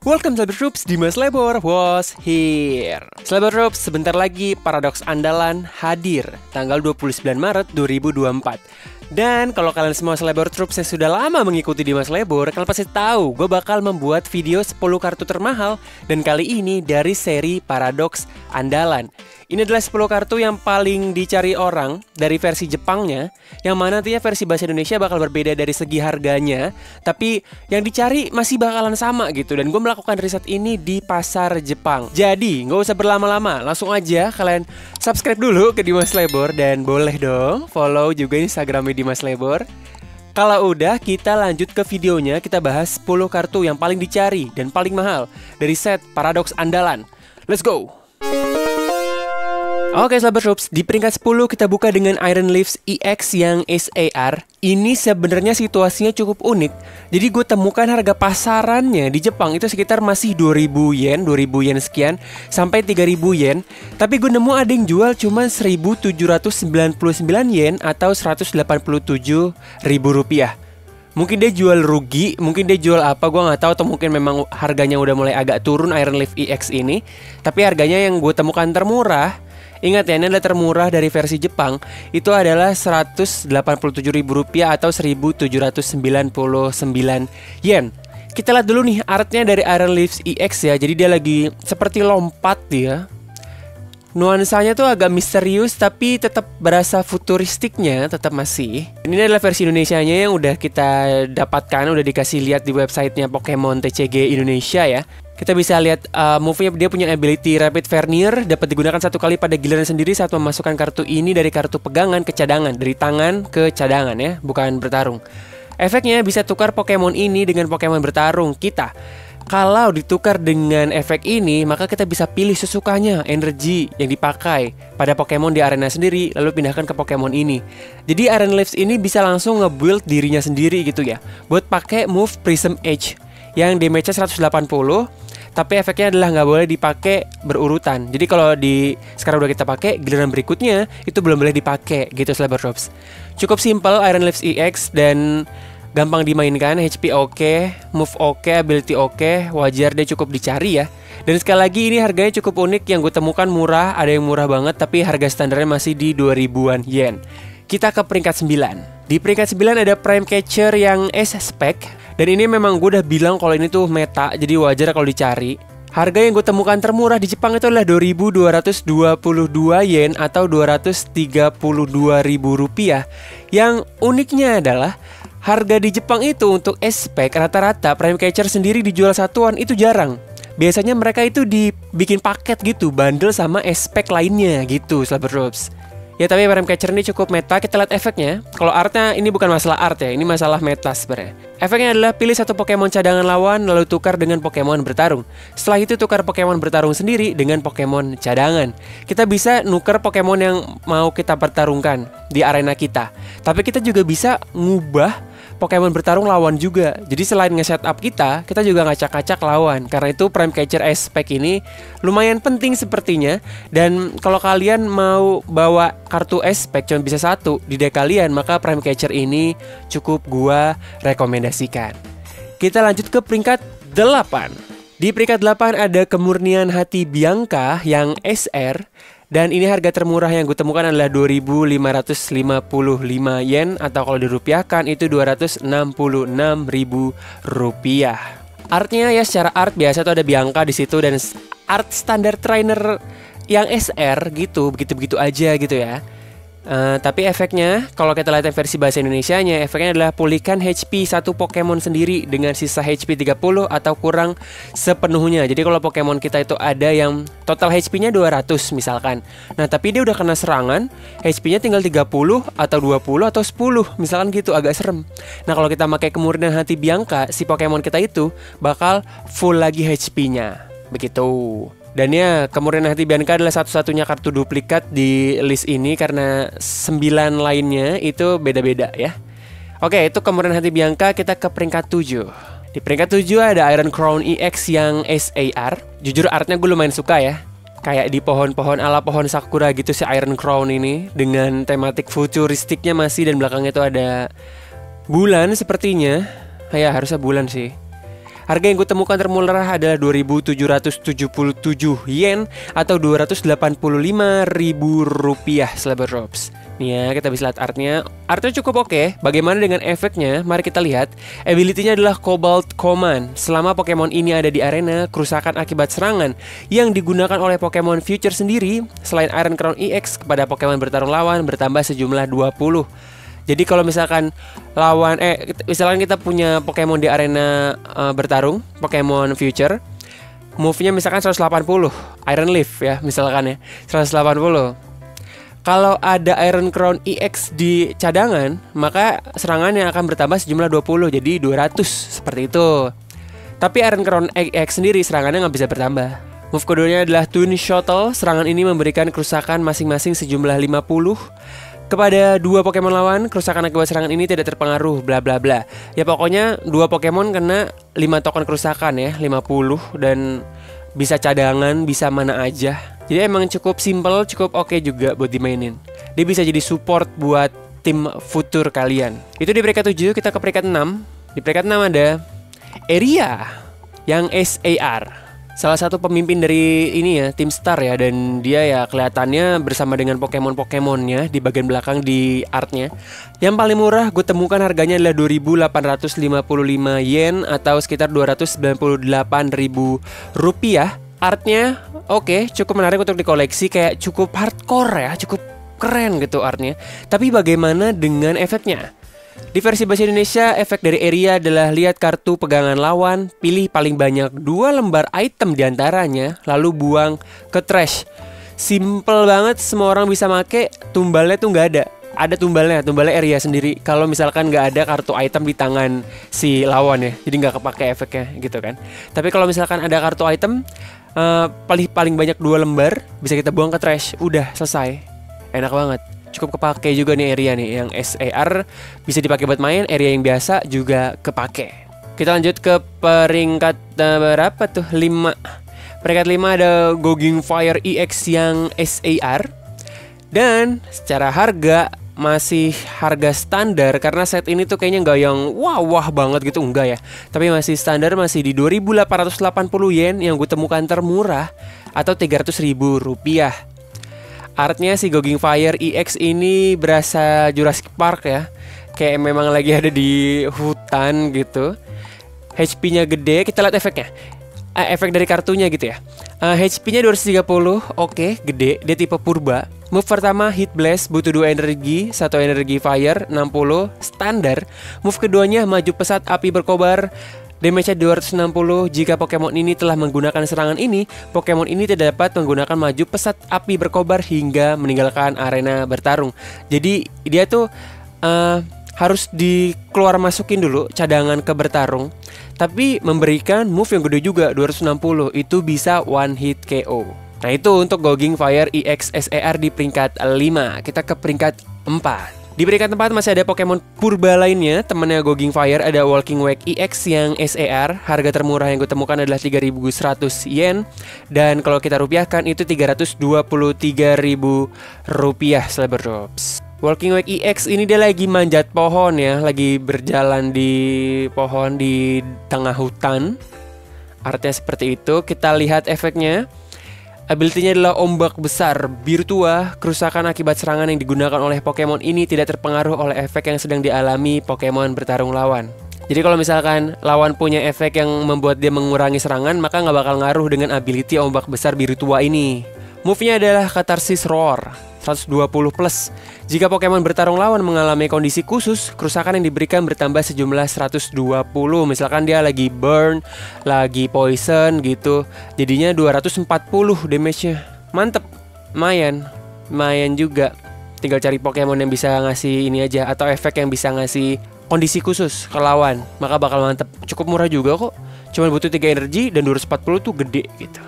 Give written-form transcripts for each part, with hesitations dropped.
Welcome Cyber Troops, Dimas Lebor was here. Cyber Troops, sebentar lagi paradoks andalan hadir tanggal 29 Maret 2024. Dan kalau kalian semua Cyber Troops yang sudah lama mengikuti Dimas Lebor, kalian pasti tahu gue bakal membuat video 10 kartu termahal. Dan kali ini dari seri paradoks andalan. Ini adalah 10 kartu yang paling dicari orang dari versi Jepangnya, yang mana nantinya versi bahasa Indonesia bakal berbeda dari segi harganya, tapi yang dicari masih bakalan sama gitu. Dan gue melakukan riset ini di pasar Jepang. Jadi nggak usah berlama-lama, langsung aja kalian subscribe dulu ke Dimas Lebor. Dan boleh dong follow juga Instagramnya Dimas Lebor. Kalau udah, kita lanjut ke videonya. Kita bahas 10 kartu yang paling dicari dan paling mahal dari set paradoks andalan. Let's go! Oke Cyber Troops, di peringkat 10 kita buka dengan Iron Leaves EX yang SAR. Ini sebenarnya situasinya cukup unik. Jadi gue temukan harga pasarannya di Jepang itu sekitar masih 2000 yen sekian sampai 3000 yen. Tapi gue nemu ada yang jual cuma 1799 yen atau 187.000 rupiah. Mungkin dia jual rugi, mungkin dia jual apa, gue nggak tahu, atau mungkin memang harganya udah mulai agak turun Iron Leaf EX ini. Tapi harganya yang gue temukan termurah, ingat ya, ini adalah termurah dari versi Jepang, itu adalah 187.000 rupiah atau 1799 yen. Kita lihat dulu nih artnya dari Iron Leaves EX ya. Jadi dia lagi seperti lompat dia. Nuansanya tuh agak misterius tapi tetap berasa futuristiknya, tetap masih. Ini adalah versi Indonesianya yang udah kita dapatkan, udah dikasih lihat di websitenya Pokemon TCG Indonesia ya. Kita bisa lihat move-nya, dia punya ability Rapid Vernier, dapat digunakan satu kali pada giliran sendiri saat memasukkan kartu ini dari kartu pegangan ke cadangan, dari tangan ke cadangan ya, bukan bertarung. Efeknya bisa tukar Pokemon ini dengan Pokemon bertarung kita. Kalau ditukar dengan efek ini, maka kita bisa pilih sesukanya energi yang dipakai pada Pokemon di arena sendiri, lalu pindahkan ke Pokemon ini. Jadi Iron Leaves ini bisa langsung nge-build dirinya sendiri gitu ya, buat pakai move Prism Edge yang damage-nya 180, tapi efeknya adalah nggak boleh dipakai berurutan. Jadi kalau sekarang udah kita pakai, giliran berikutnya itu belum boleh dipakai gitu Cyber Troops. Cukup simple Iron Leaves EX dan gampang dimainkan, HP oke, move oke, ability oke, wajar dia cukup dicari ya. Dan sekali lagi ini harganya cukup unik, yang gue temukan murah, ada yang murah banget tapi harga standarnya masih di 2000-an yen. Kita ke peringkat 9. Di peringkat 9 ada Prime Catcher yang S-Spec. Dan ini memang gue udah bilang kalau ini tuh meta, jadi wajar kalau dicari. Harga yang gue temukan termurah di Jepang itu adalah 2.222 yen atau 232.000 rupiah. Yang uniknya adalah harga di Jepang itu untuk S-Spec rata-rata Prime Catcher sendiri dijual satuan itu jarang. Biasanya mereka itu dibikin paket gitu, bundle sama S-Spec lainnya gitu Cyber Troops. Ya tapi Prime Catcher ini cukup meta. Kita lihat efeknya. Kalau artnya ini bukan masalah art ya, ini masalah meta sebenarnya. Efeknya adalah pilih satu Pokemon cadangan lawan lalu tukar dengan Pokemon bertarung. Setelah itu tukar Pokemon bertarung sendiri dengan Pokemon cadangan. Kita bisa nuker Pokemon yang mau kita pertarungkan di arena kita. Tapi kita juga bisa ngubah Pokemon bertarung lawan juga. Jadi selain nge-setup kita juga ngacak-ngacak lawan. Karena itu Prime Catcher S-Spec ini lumayan penting sepertinya. Dan kalau kalian mau bawa kartu S-Spec cuma bisa satu di deck kalian, maka Prime Catcher ini cukup gua rekomendasikan. Kita lanjut ke peringkat 8. Di peringkat 8 ada Kemurnian Hati Bianca yang SR. Dan ini harga termurah yang gue temukan adalah 2.555 yen atau kalau dirupiahkan itu 266.000 rupiah. Artnya ya secara art biasa tuh ada Bianca di situ dan art standar trainer yang SR gitu, begitu-begitu aja gitu ya. Tapi efeknya kalau kita lihat versi bahasa Indonesianya, efeknya adalah pulihkan HP satu Pokemon sendiri dengan sisa HP 30 atau kurang sepenuhnya. Jadi kalau Pokemon kita itu ada yang total HP-nya 200 misalkan, nah tapi dia udah kena serangan, HP-nya tinggal 30 atau 20 atau 10 misalkan gitu, agak serem. Nah kalau kita pakai Kemurnian Hati Bianca, si Pokemon kita itu bakal full lagi HP-nya begitu. Dan ya, Kemurnian Hati Bianca adalah satu-satunya kartu duplikat di list ini karena 9 lainnya itu beda-beda ya. Oke, itu Kemurnian Hati Bianca. Kita ke peringkat 7. Di peringkat 7 ada Iron Crown EX yang SAR. Jujur artnya gue lumayan suka ya. Kayak di pohon-pohon ala pohon sakura gitu si Iron Crown ini, dengan tematik futuristiknya masih, dan belakangnya itu ada bulan sepertinya. Ya harusnya bulan sih. Harga yang gue temukan termurah adalah 2.777 yen atau 285.000 rupiah Slaberdrops. Nih ya, kita bisa lihat artnya. Artnya cukup oke. Bagaimana dengan efeknya? Mari kita lihat. Ability-nya adalah Cobalt Command. Selama Pokemon ini ada di arena, kerusakan akibat serangan yang digunakan oleh Pokemon Future sendiri selain Iron Crown EX kepada Pokemon bertarung lawan bertambah sejumlah 20. Jadi kalau misalkan misalkan kita punya Pokemon di arena bertarung, Pokemon Future, move-nya misalkan 180, Iron Leaf ya, misalkan ya, 180. Kalau ada Iron Crown EX di cadangan, maka serangannya akan bertambah sejumlah 20, jadi 200, seperti itu. Tapi Iron Crown EX sendiri serangannya nggak bisa bertambah. Move keduanya adalah Twin Shuttle. Serangan ini memberikan kerusakan masing-masing sejumlah 50. Kepada dua Pokemon lawan, kerusakan akibat serangan ini tidak terpengaruh, bla bla bla. Ya pokoknya dua Pokemon kena 5 token kerusakan ya, 50, dan bisa cadangan, bisa mana aja. Jadi emang cukup simple, cukup oke juga buat dimainin. Dia bisa jadi support buat tim futur kalian. Itu di peringkat 7, kita ke peringkat 6. Di peringkat 6 ada Eria yang SAR. Salah satu pemimpin dari ini ya, tim Star ya, dan dia ya kelihatannya bersama dengan Pokemon-Pokemonnya di bagian belakang di artnya. Yang paling murah gue temukan harganya adalah 2.855 yen atau sekitar 298.000 rupiah. Artnya oke, cukup menarik untuk dikoleksi, kayak cukup hardcore ya, cukup keren gitu artnya. Tapi bagaimana dengan efeknya? Di versi bahasa Indonesia, efek dari Eria adalah lihat kartu pegangan lawan, pilih paling banyak 2 lembar item diantaranya, lalu buang ke trash. Simple banget, semua orang bisa make. Tumbalnya tuh nggak ada. Ada tumbalnya Eria sendiri. Kalau misalkan nggak ada kartu item di tangan si lawan ya, jadi nggak kepake efeknya gitu kan. Tapi kalau misalkan ada kartu item, paling banyak 2 lembar, bisa kita buang ke trash. Udah selesai, enak banget. Cukup kepake juga nih Eria nih. Yang SAR bisa dipakai buat main, Eria yang biasa juga kepake. Kita lanjut ke peringkat berapa tuh? 5. Peringkat 5 ada Gogging Fire EX yang SAR. Dan secara harga masih harga standar, karena set ini tuh kayaknya nggak yang wah banget gitu, enggak ya. Tapi masih standar, masih di 2.880 yen yang gue temukan termurah atau 300.000 rupiah. Artnya si Gogging Fire EX ini berasa Jurassic Park ya, kayak memang lagi ada di hutan gitu. HP-nya gede, kita lihat efeknya. Efek dari kartunya gitu ya. HP-nya 230, oke, gede. Dia tipe purba. Move pertama Hit Blast, butuh 2 energi, 1 energi fire, 60, standar. Move keduanya maju pesat api berkobar, damage-nya 260. Jika Pokemon ini telah menggunakan serangan ini, Pokemon ini tidak dapat menggunakan maju pesat api berkobar hingga meninggalkan arena bertarung. Jadi dia tuh harus dikeluar masukin dulu cadangan ke bertarung, tapi memberikan move yang gede juga, 260. Itu bisa one hit KO. Nah itu untuk Gogging Fire EX SAR di peringkat 5. Kita ke peringkat 4. Di peringkat 4 masih ada Pokemon purba lainnya, temannya Gogging Fire, ada Walking Wake EX yang SAR. Harga termurah yang gue temukan adalah 3.100 yen, dan kalau kita rupiahkan itu 323.000 rupiah Slaberdrops. Walking Wake EX ini dia lagi manjat pohon ya, lagi berjalan di pohon di tengah hutan. Artinya seperti itu. Kita lihat efeknya. Ability-nya adalah ombak besar Virtua. Kerusakan akibat serangan yang digunakan oleh Pokemon ini tidak terpengaruh oleh efek yang sedang dialami Pokemon bertarung lawan. Jadi kalau misalkan lawan punya efek yang membuat dia mengurangi serangan, maka nggak bakal ngaruh dengan ability ombak besar Virtua ini. Move-nya adalah Catharsis Roar, 120+. Jika Pokemon bertarung lawan mengalami kondisi khusus, kerusakan yang diberikan bertambah sejumlah 120. Misalkan dia lagi burn, lagi poison gitu, jadinya 240 damage-nya. Mantep, lumayan juga. Tinggal cari Pokemon yang bisa ngasih ini aja, atau efek yang bisa ngasih kondisi khusus ke lawan, maka bakal mantep. Cukup murah juga kok, cuma butuh 3 energi dan 240 tuh gede gitu.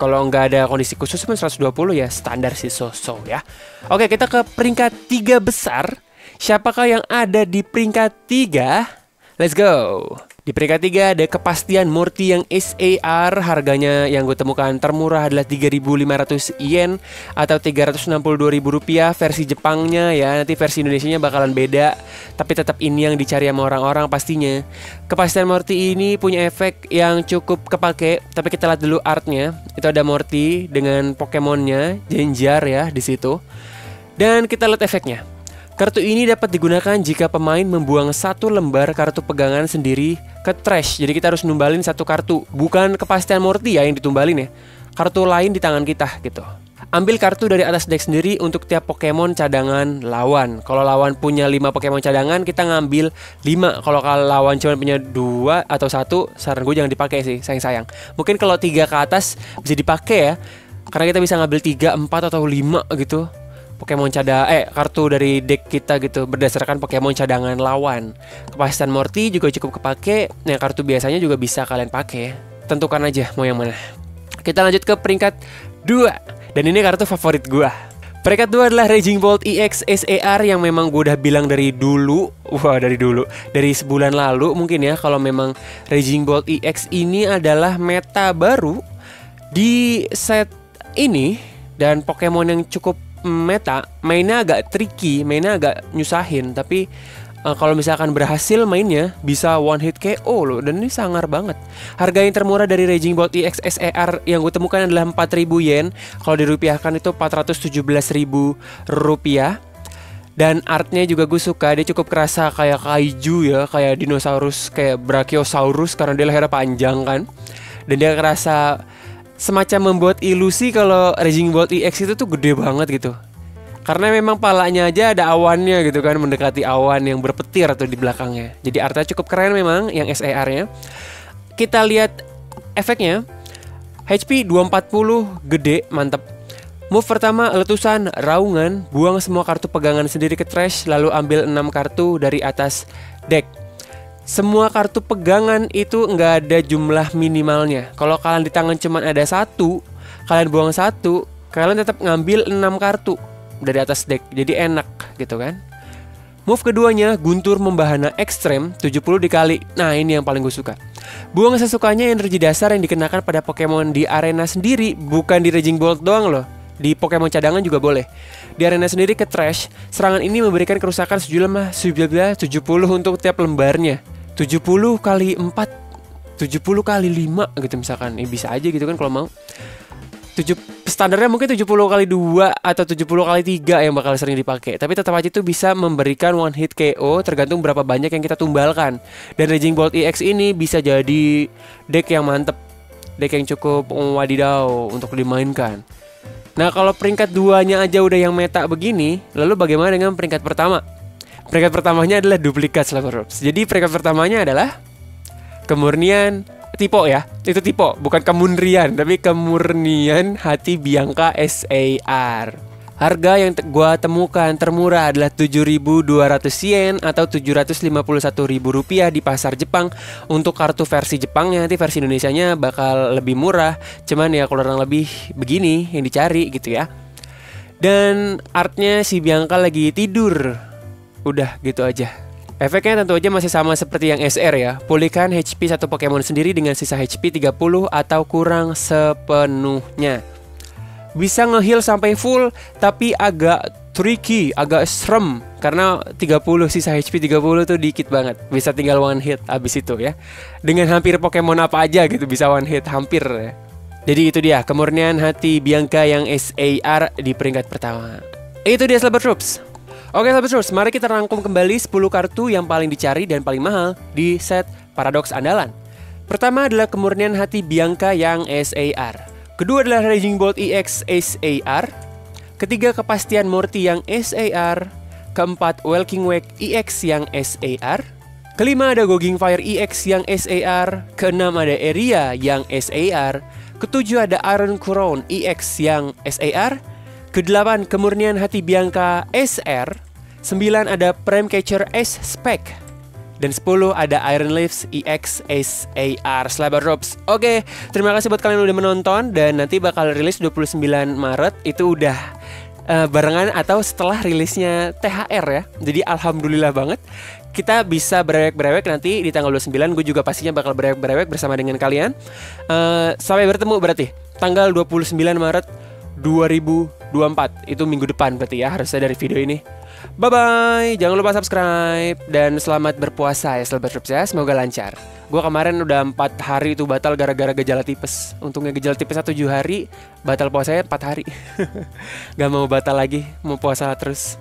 Kalau nggak ada kondisi khusus pun 120 ya standar sih, so ya. Oke, kita ke peringkat 3 besar. Siapakah yang ada di peringkat 3? Let's go. Di peringkat 3 ada kepastian Morty yang SAR. Harganya yang gue temukan termurah adalah 3.500 yen atau 362.000 rupiah. Versi Jepangnya ya, nanti versi Indonesianya bakalan beda, tapi tetap ini yang dicari sama orang-orang pastinya. Kepastian Morty ini punya efek yang cukup kepake, tapi kita lihat dulu artnya. Itu ada Morty dengan Pokemonnya, Genjar ya di situ. Dan kita lihat efeknya. Kartu ini dapat digunakan jika pemain membuang satu lembar kartu pegangan sendiri ke trash. Jadi kita harus numbalin satu kartu, bukan kepastian Morty ya yang ditumbalin ya. Kartu lain di tangan kita gitu. Ambil kartu dari atas deck sendiri untuk tiap Pokemon cadangan lawan. Kalau lawan punya 5 Pokemon cadangan, kita ngambil 5. Kalau lawan cuma punya 2 atau 1, saran gue jangan dipakai sih, sayang-sayang. Mungkin kalau 3 ke atas bisa dipakai ya, karena kita bisa ngambil 3, 4 atau 5 gitu. Pokemon kartu dari deck kita gitu berdasarkan Pokemon cadangan lawan. Kepastian Morty juga cukup kepake. Nah, kartu biasanya juga bisa kalian pakai. Tentukan aja mau yang mana. Kita lanjut ke peringkat 2. Dan ini kartu favorit gua. Peringkat 2 adalah Raging Bolt EX SAR yang memang gue udah bilang dari dulu. Dari sebulan lalu mungkin ya, kalau memang Raging Bolt EX ini adalah meta baru di set ini. Dan Pokemon yang cukup meta, mainnya agak tricky, mainnya agak nyusahin. Tapi kalau misalkan berhasil mainnya bisa one hit KO loh. Dan ini sangar banget. Harga yang termurah dari Raging Bolt EX SAR yang gue temukan adalah 4.000 yen. Kalau dirupiahkan itu 417.000 rupiah. Dan artnya juga gue suka. Dia cukup kerasa kayak kaiju ya, kayak dinosaurus, kayak Brachiosaurus, karena dia lehernya panjang kan. Dan dia kerasa semacam membuat ilusi kalau Raging Bolt EX itu tuh gede banget gitu. Karena memang palanya aja ada awannya gitu kan, mendekati awan yang berpetir tuh di belakangnya. Jadi artnya cukup keren memang yang SAR-nya. Kita lihat efeknya. HP 240 gede, mantep. Move pertama, letusan raungan, buang semua kartu pegangan sendiri ke trash, lalu ambil 6 kartu dari atas deck. Semua kartu pegangan itu nggak ada jumlah minimalnya. Kalau kalian di tangan cuma ada 1, kalian buang 1, kalian tetap ngambil 6 kartu dari atas deck. Jadi enak gitu kan. Move keduanya, guntur membahana ekstrem 70 dikali. Nah, ini yang paling gue suka. Buang sesukanya energi dasar yang dikenakan pada Pokemon di arena sendiri, bukan di Raging Bolt doang loh. Di Pokemon cadangan juga boleh. Di arena sendiri ke trash. Serangan ini memberikan kerusakan sejumlah 70 untuk tiap lembarnya. 70 kali 4, 70 kali 5 gitu misalkan. Bisa aja gitu kan kalau mau. Standarnya mungkin 70 kali 2 atau 70 kali 3 yang bakal sering dipakai. Tapi tetap aja itu bisa memberikan one hit KO tergantung berapa banyak yang kita tumbalkan. Dan Raging Bolt EX ini bisa jadi deck yang mantep, deck yang cukup wadidaw untuk dimainkan. Nah, kalau peringkat 2-nya aja udah yang meta begini, lalu bagaimana dengan peringkat pertama? Peringkat pertamanya adalah duplikat Slapperops. Jadi peringkat pertamanya adalah kemurnian Tipo ya. Itu Tipo, bukan kemurnian, tapi kemurnian hati Bianca SAR. Harga yang gua temukan termurah adalah 7.200 yen atau 751.000 rupiah di pasar Jepang. Untuk kartu versi Jepangnya, nanti versi Indonesianya bakal lebih murah. Cuman ya kurang lebih begini yang dicari gitu ya. Dan artnya si Bianca lagi tidur. Udah gitu aja. Efeknya tentu aja masih sama seperti yang SR ya. Pulihkan HP satu Pokemon sendiri dengan sisa HP 30 atau kurang sepenuhnya. Bisa nge-heal sampai full, tapi agak tricky, agak serem. Karena 30 sisa HP 30 tuh dikit banget. Bisa tinggal one hit abis itu ya. Dengan hampir Pokemon apa aja gitu bisa one hit, hampir ya. Jadi itu dia kemurnian hati Bianca yang SAR di peringkat pertama. Itu dia Slapper Troops. Oke Slapper Troops, mari kita rangkum kembali 10 kartu yang paling dicari dan paling mahal di set Paradox andalan. Pertama adalah kemurnian hati Bianca yang SAR. Kedua adalah Raging Bolt EX SAR. Ketiga kepastian Morty yang SAR. Keempat Welking Wake EX yang SAR. Kelima ada Gogging Fire EX yang SAR. Keenam ada Area yang SAR. Ketujuh ada Iron Crown EX yang SAR. Kedelapan kemurnian hati Bianca SR. 9 ada Prime Catcher S Spec. Dan 10 ada Iron Leaves EX SAR Slapper Troops. Oke, terima kasih buat kalian yang udah menonton. Dan nanti bakal rilis 29 Maret. Itu udah barengan atau setelah rilisnya THR ya. Jadi alhamdulillah banget. kita bisa berewek-berewek nanti di tanggal 29. Gue juga pastinya bakal berewek-berewek bersama dengan kalian. Sampai bertemu berarti tanggal 29 Maret 2024. Itu minggu depan berarti ya, harusnya dari video ini. Bye-bye, jangan lupa subscribe. Dan selamat berpuasa ya, selamat berpuasa, semoga lancar. Gue kemarin udah 4 hari itu batal gara-gara gejala tipes. Untungnya gejala tipesnya 7 hari, batal puasanya 4 hari. Gak mau batal lagi, mau puasa terus.